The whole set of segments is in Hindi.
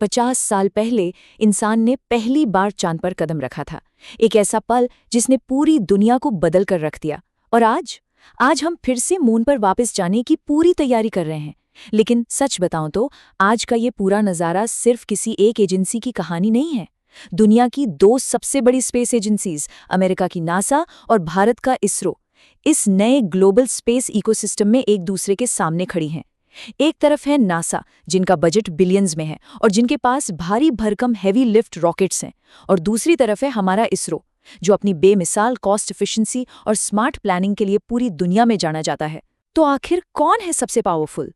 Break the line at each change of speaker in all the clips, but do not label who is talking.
50 साल पहले इंसान ने पहली बार चांद पर कदम रखा था। एक ऐसा पल जिसने पूरी दुनिया को बदल कर रख दिया। और आज हम फिर से मून पर वापस जाने की पूरी तैयारी कर रहे हैं। लेकिन सच बताऊं तो आज का ये पूरा नज़ारा सिर्फ किसी एक एजेंसी की कहानी नहीं है। दुनिया की दो सबसे बड़ी स्पेस एजेंसीज, अमेरिका की नासा और भारत का इसरो, इस नए ग्लोबल स्पेस इकोसिस्टम में एक दूसरे के सामने खड़ी हैं। एक तरफ है नासा, जिनका बजट बिलियंस में है और जिनके पास भारी भरकम हैवी लिफ्ट रॉकेट्स हैं, और दूसरी तरफ है हमारा इसरो, जो अपनी बेमिसाल कॉस्ट एफिशिएंसी और स्मार्ट प्लानिंग के लिए पूरी दुनिया में जाना जाता है। तो आखिर कौन है सबसे पावरफुल?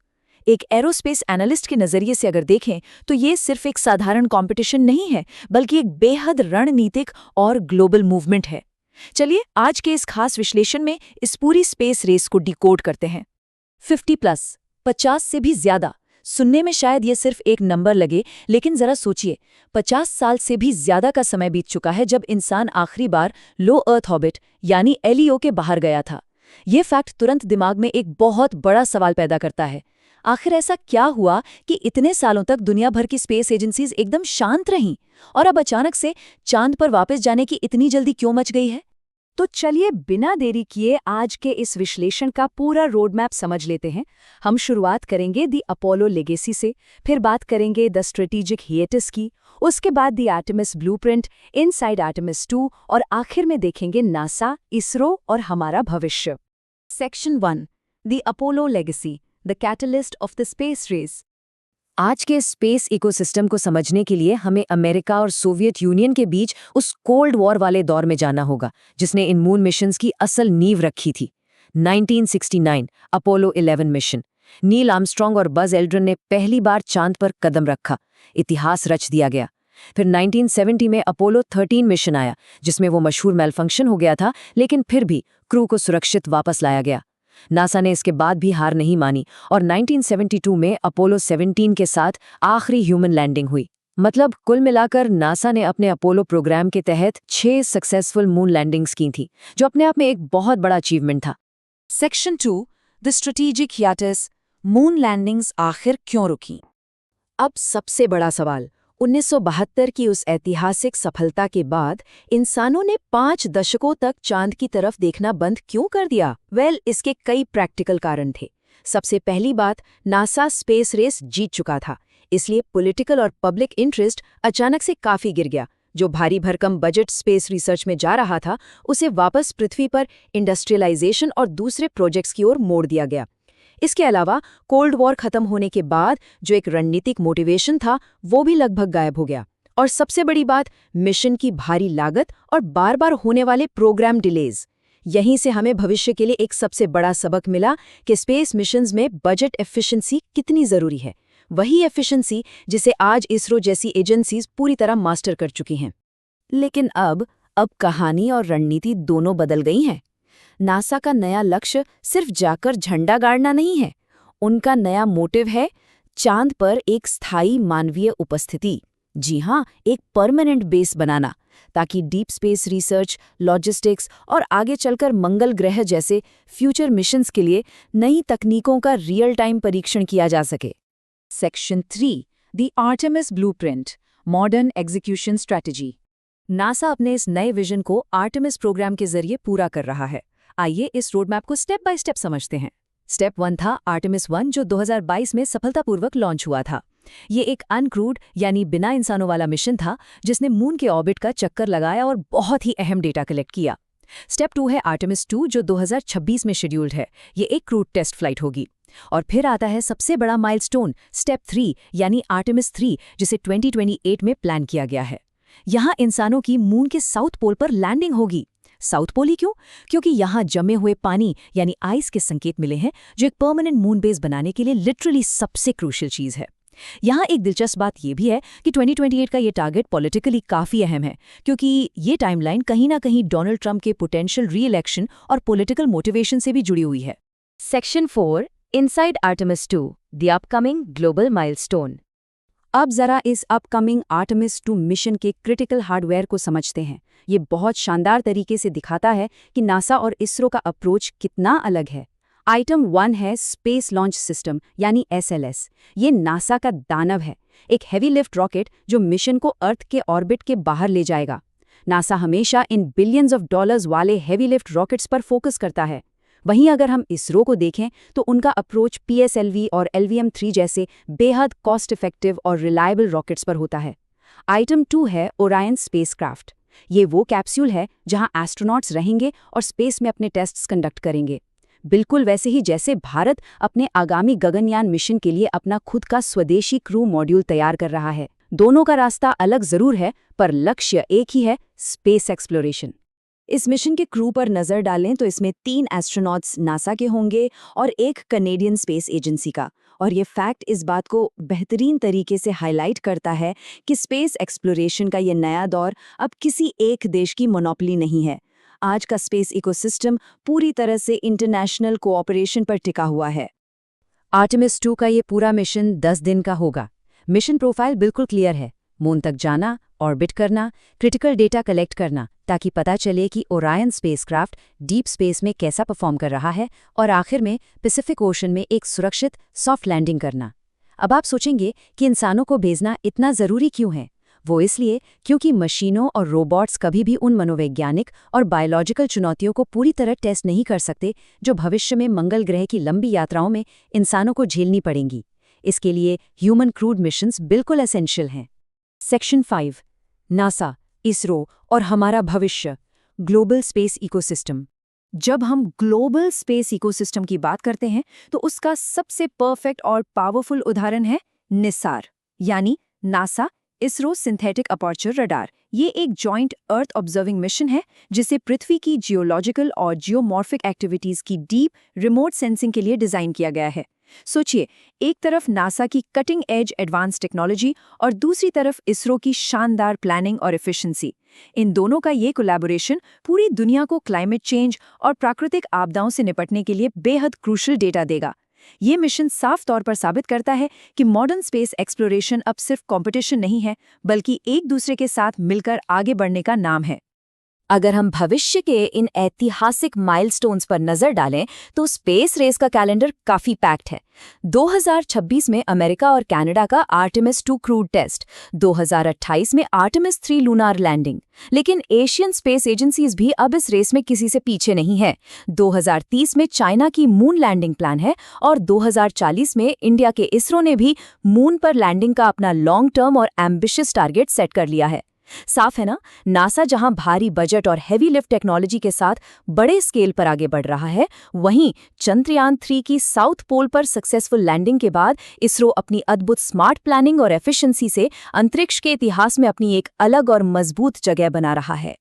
एक एरोस्पेस एनालिस्ट के नजरिए से अगर देखें तो ये सिर्फ एक साधारण कंपटीशन नहीं है, बल्कि एक बेहद रणनीतिक और ग्लोबल मूवमेंट है। चलिए आज के इस खास विश्लेषण में इस पूरी स्पेस रेस को डिकोड करते हैं। 50+, 50 से भी ज्यादा। सुनने में शायद ये सिर्फ एक नंबर लगे, लेकिन जरा सोचिए, 50 साल से भी ज्यादा का समय बीत चुका है जब इंसान आखिरी बार लो अर्थ ऑर्बिट यानी एलईओ के बाहर गया था। ये फैक्ट तुरंत दिमाग में एक बहुत बड़ा सवाल पैदा करता है। आखिर ऐसा क्या हुआ कि इतने सालों तक दुनिया भर की स्पेस एजेंसीज एकदम शांत रहीं, और अब अचानक से चांद पर वापस जाने की इतनी जल्दी क्यों मच गई है? तो चलिए बिना देरी किए आज के इस विश्लेषण का पूरा रोड मैप समझ लेते हैं। हम शुरुआत करेंगे दी अपोलो लेगेसी से, फिर बात करेंगे द स्ट्रेटेजिक हिएटस की, उसके बाद दी आर्टेमिस ब्लूप्रिंट, इनसाइड आर्टेमिस 2, और आखिर में देखेंगे नासा, इसरो और हमारा भविष्य। Section 1, the Apollo legacy, the catalyst of the space race. आज के स्पेस इकोसिस्टम को समझने के लिए हमें अमेरिका और सोवियत यूनियन के बीच उस कोल्ड वॉर वाले दौर में जाना होगा, जिसने इन मून मिशंस की असल नींव रखी थी। 1969 अपोलो 11 मिशन। नील आर्मस्ट्रॉन्ग और बज एल्ड्रिन ने पहली बार चांद पर कदम रखा, इतिहास रच दिया गया। फिर 1970 में अपोलो 13 मिशन आया, जिसमें वो मशहूर मेलफंक्शन हो गया था, लेकिन फिर भी क्रू को सुरक्षित वापस लाया गया। नासा ने इसके बाद भी हार नहीं मानी और 1972 में अपोलो 17 के साथ आखिरी ह्यूमन लैंडिंग हुई। मतलब कुल मिलाकर नासा ने अपने अपोलो प्रोग्राम के तहत 6 सक्सेसफुल मून लैंडिंग्स की थी, जो अपने आप में एक बहुत बड़ा अचीवमेंट था। Section 2, the strategic hiatus, moon landings आखिर क्यों रुकी? अब सबसे बड़ा सवाल, 1972 की उस ऐतिहासिक सफलता के बाद इंसानों ने 5 दशकों तक चांद की तरफ देखना बंद क्यों कर दिया? इसके कई प्रैक्टिकल कारण थे। सबसे पहली बात, नासा स्पेस रेस जीत चुका था, इसलिए पॉलिटिकल और पब्लिक इंटरेस्ट अचानक से काफी गिर गया। जो भारी भरकम बजट स्पेस रिसर्च में जा रहा था, उसे वापस पृथ्वी पर इंडस्ट्रियलाइजेशन और दूसरे प्रोजेक्ट्स की ओर मोड़ दिया गया। इसके अलावा कोल्ड वॉर खत्म होने के बाद जो एक रणनीतिक मोटिवेशन था, वो भी लगभग गायब हो गया। और सबसे बड़ी बात, मिशन की भारी लागत और बार बार होने वाले प्रोग्राम डिलेज। यहीं से हमें भविष्य के लिए एक सबसे बड़ा सबक मिला कि स्पेस मिशंस में बजट एफिशिएंसी कितनी जरूरी है। वही एफिशिएंसी जिसे आज इसरो जैसी एजेंसीज पूरी तरह मास्टर कर चुकी हैं। लेकिन अब कहानी और रणनीति दोनों बदल गई हैं। नासा का नया लक्ष्य सिर्फ जाकर झंडा गाड़ना नहीं है, उनका नया मोटिव है चांद पर एक स्थायी मानवीय उपस्थिति। जी हाँ, एक परमानेंट बेस बनाना, ताकि डीप स्पेस रिसर्च, लॉजिस्टिक्स और आगे चलकर मंगल ग्रह जैसे फ्यूचर मिशंस के लिए नई तकनीकों का रियल टाइम परीक्षण किया जा सके। Section 3, the Artemis blueprint, modern execution strategy. NASA अपने इस नए विजन को आर्टेमिस प्रोग्राम के जरिए पूरा कर रहा है। आइए इस रोड मैप को स्टेप बाय स्टेप समझते हैं। स्टेप 1 था आर्टेमिस 1, जो 2022 में सफलतापूर्वक लॉन्च हुआ था। ये एक अनक्रूड यानी बिना इंसानों वाला मिशन था, जिसने मून के ऑर्बिट का चक्कर लगाया और बहुत ही अहम डेटा कलेक्ट किया। स्टेप 2 है आर्टेमिस 2, जो 2026 में शेड्यूल्ड है। ये एक क्रूड टेस्ट फ्लाइट होगी। और फिर आता है सबसे बड़ा माइलस्टोन, स्टेप 3 यानी आर्टेमिस 3, जिसे 2028 में प्लान किया गया है। यहाँ इंसानों की मून के साउथ पोल पर लैंडिंग होगी। साउथ पोल ही क्यों? क्योंकि यहाँ जमे हुए पानी यानी आइस के संकेत मिले हैं, जो एक परमानेंट मून बेस बनाने के लिए लिटरली सबसे क्रूशियल चीज है। यहाँ एक दिलचस्प बात यह भी है कि 2028 का ये टारगेट पॉलिटिकली काफी अहम है, क्योंकि ये टाइमलाइन कहीं ना कहीं डोनाल्ड ट्रंप के पोटेंशियल री-इलेक्शन और पॉलिटिकल मोटिवेशन से भी जुड़ी हुई है। Section 4, inside Artemis 2, the upcoming global milestone. अब जरा इस अपकमिंग आर्टेमिस 2 मिशन के क्रिटिकल हार्डवेयर को समझते हैं। ये बहुत शानदार तरीके से दिखाता है कि नासा और इसरो का अप्रोच कितना अलग है।
आइटम 1 है स्पेस लॉन्च सिस्टम यानी SLS। ये नासा का दानव है, एक हेवी लिफ्ट रॉकेट जो मिशन को अर्थ के ऑर्बिट के बाहर ले जाएगा। नासा हमेशा इन बिलियंस ऑफ डॉलर्स वाले हेवी लिफ्ट रॉकेट्स पर फोकस करता है। वहीं अगर हम इसरो को देखें तो उनका अप्रोच PSLV और LVM-3 जैसे बेहद कॉस्ट इफेक्टिव और रिलायबल रॉकेट्स पर होता है। आइटम 2 है ओरायन स्पेसक्राफ्ट। ये वो कैप्सूल है जहां एस्ट्रोनॉट्स रहेंगे और स्पेस में अपने टेस्ट्स कंडक्ट करेंगे, बिल्कुल वैसे ही जैसे भारत अपने आगामी गगनयान मिशन के लिए अपना खुद का स्वदेशी क्रू मॉड्यूल तैयार कर रहा है। दोनों का रास्ता अलग जरूर है, पर लक्ष्य एक ही है, स्पेस एक्सप्लोरेशन। इस मिशन के क्रू पर नजर डालें तो इसमें 3 एस्ट्रोनॉट्स नासा के होंगे और 1 कनेडियन स्पेस एजेंसी का। और ये फैक्ट इस बात को बेहतरीन तरीके से हाईलाइट करता है कि स्पेस एक्सप्लोरेशन का ये नया दौर अब किसी एक देश की मोनोपोली नहीं है। आज का स्पेस इकोसिस्टम पूरी तरह से इंटरनेशनल कोऑपरेशन पर टिका हुआ है। आर्टेमिस 2 का ये पूरा मिशन 10 दिन का होगा। मिशन प्रोफाइल बिल्कुल क्लियर है, मून तक जाना, ऑर्बिट करना, क्रिटिकल डेटा कलेक्ट करना, ताकि पता चले कि ओरायन स्पेसक्राफ्ट डीप स्पेस में कैसा परफॉर्म कर रहा है, और आखिर में पैसिफिक ओशन में एक सुरक्षित सॉफ्ट लैंडिंग करना। अब आप सोचेंगे कि इंसानों को भेजना इतना ज़रूरी क्यों है? वो इसलिए क्योंकि मशीनों और रोबोट्स कभी भी उन मनोवैज्ञानिक और बायोलॉजिकल चुनौतियों को पूरी तरह टेस्ट नहीं कर सकते जो भविष्य में मंगल ग्रह की लंबी यात्राओं में इंसानों को झेलनी पड़ेंगी। इसके लिए ह्यूमन क्रूड मिशंस बिल्कुल एसेंशियल हैं। सेक्शन 5, नासा, इसरो और हमारा भविष्य, ग्लोबल स्पेस इकोसिस्टम। जब हम ग्लोबल स्पेस इकोसिस्टम की बात करते हैं तो उसका सबसे परफेक्ट और पावरफुल उदाहरण है निसार, यानी NASA ISRO synthetic aperture radar. ये एक जॉइंट अर्थ ऑब्जर्विंग मिशन है जिसे पृथ्वी की जियोलॉजिकल और जियोमॉर्फिक एक्टिविटीज की डीप रिमोट सेंसिंग के लिए डिजाइन किया गया है। सोचिए, एक तरफ नासा की कटिंग एज एडवांस टेक्नोलॉजी और दूसरी तरफ इसरो की शानदार प्लानिंग और एफिशिएंसी। इन दोनों का ये कोलैबोरेशन पूरी दुनिया को क्लाइमेट चेंज और प्राकृतिक आपदाओं से निपटने के लिए बेहद क्रूशल डेटा देगा। ये मिशन साफ तौर पर साबित करता है कि मॉडर्न स्पेस एक्सप्लोरेशन अब सिर्फ कंपटीशन नहीं है, बल्कि एक दूसरे के साथ मिलकर आगे बढ़ने का नाम है।
अगर हम भविष्य के इन ऐतिहासिक माइलस्टोन्स पर नजर डालें तो स्पेस रेस का कैलेंडर काफी पैक्ड है। 2026 में अमेरिका और कनाडा का आर्टेमिस 2 क्रूड टेस्ट, 2028 में आर्टेमिस 3 लूनार लैंडिंग। लेकिन एशियन स्पेस एजेंसीज भी अब इस रेस में किसी से पीछे नहीं है। 2030 में चाइना की मून लैंडिंग प्लान है और 2040 में इंडिया के इसरो ने भी मून पर लैंडिंग का अपना लॉन्ग टर्म और एम्बिशियस टारगेट सेट कर लिया है। साफ है ना, नासा जहां भारी बजट और हेवी लिफ्ट टेक्नोलॉजी के साथ बड़े स्केल पर आगे बढ़ रहा है, वहीं चंद्रयान 3 की साउथ पोल पर सक्सेसफुल लैंडिंग के बाद इसरो अपनी अद्भुत स्मार्ट प्लानिंग और एफिशिएंसी से अंतरिक्ष के इतिहास में अपनी एक अलग और मजबूत जगह बना रहा है।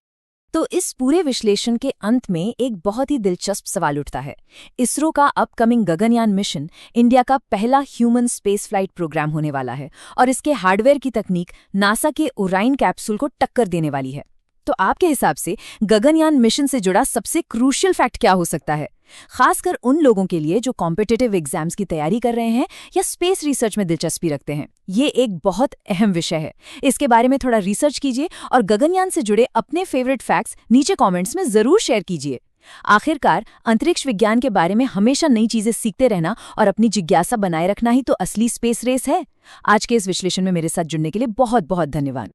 तो इस पूरे विश्लेषण के अंत में एक बहुत ही दिलचस्प सवाल उठता है। इसरो का अपकमिंग गगनयान मिशन इंडिया का पहला ह्यूमन स्पेस फ्लाइट प्रोग्राम होने वाला है और इसके हार्डवेयर की तकनीक नासा के ओरायन कैप्सूल को टक्कर देने वाली है। तो आपके हिसाब से गगनयान मिशन से जुड़ा सबसे क्रूशियल फैक्ट क्या हो सकता है, खासकर उन लोगों के लिए जो कॉम्पिटिटिव एग्जाम्स की तैयारी कर रहे हैं या स्पेस रिसर्च में दिलचस्पी रखते हैं? ये एक बहुत अहम विषय है। इसके बारे में थोड़ा रिसर्च कीजिए और गगनयान से जुड़े अपने फेवरेट फैक्ट्स नीचे कमेंट्स में जरूर शेयर कीजिए। आखिरकार अंतरिक्ष विज्ञान के बारे में हमेशा नई चीजें सीखते रहना और अपनी जिज्ञासा बनाए रखना ही तो असली स्पेस रेस है। आज के इस विश्लेषण में मेरे साथ जुड़ने के लिए बहुत बहुत धन्यवाद।